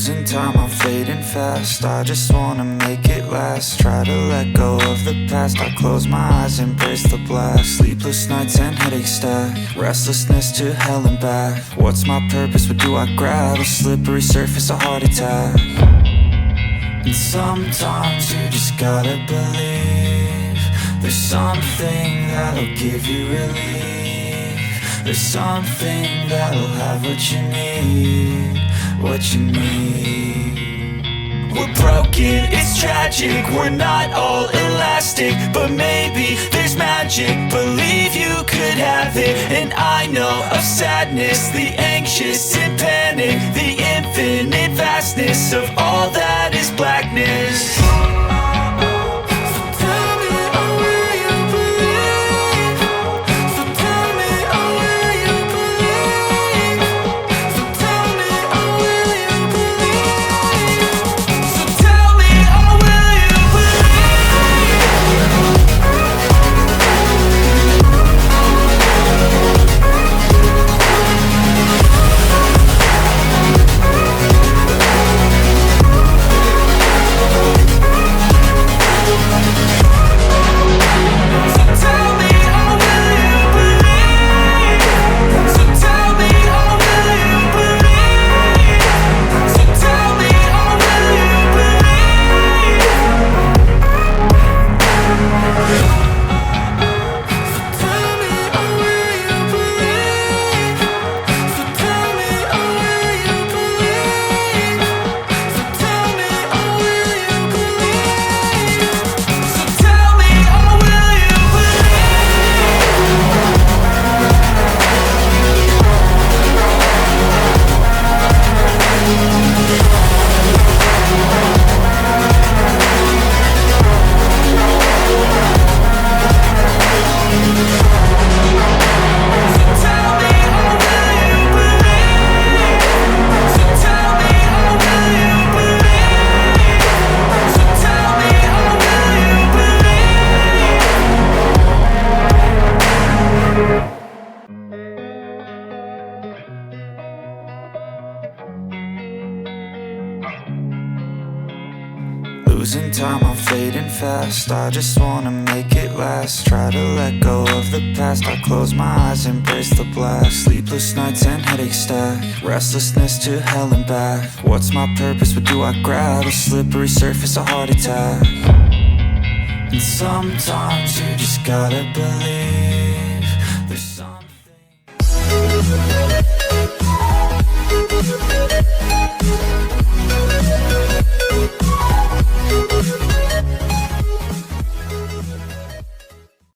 Losing time, I'm fading fast. I just wanna make it last. Try to let go of the past. I close my eyes, embrace the blast. Sleepless nights and headaches stack. Restlessness to hell and back. What's my purpose? What do I grab? A slippery surface, a heart attack. And sometimes you just gotta believe there's something that'll give you relief. There's something that'll have what you need, what you need. We're broken, it's tragic, we're not all elastic, but maybe there's magic. Believe you could have it, and I know of sadness, the anxious and panic, the infinite vastness of all that is blackness. Losing time, I'm fading fast. I just wanna make it last. Try to let go of the past. I close my eyes, embrace the blast. Sleepless nights and headaches stack. Restlessness to hell and back. What's my purpose? What do I grab? A slippery surface, a heart attack. And sometimes you just gotta believe there's something.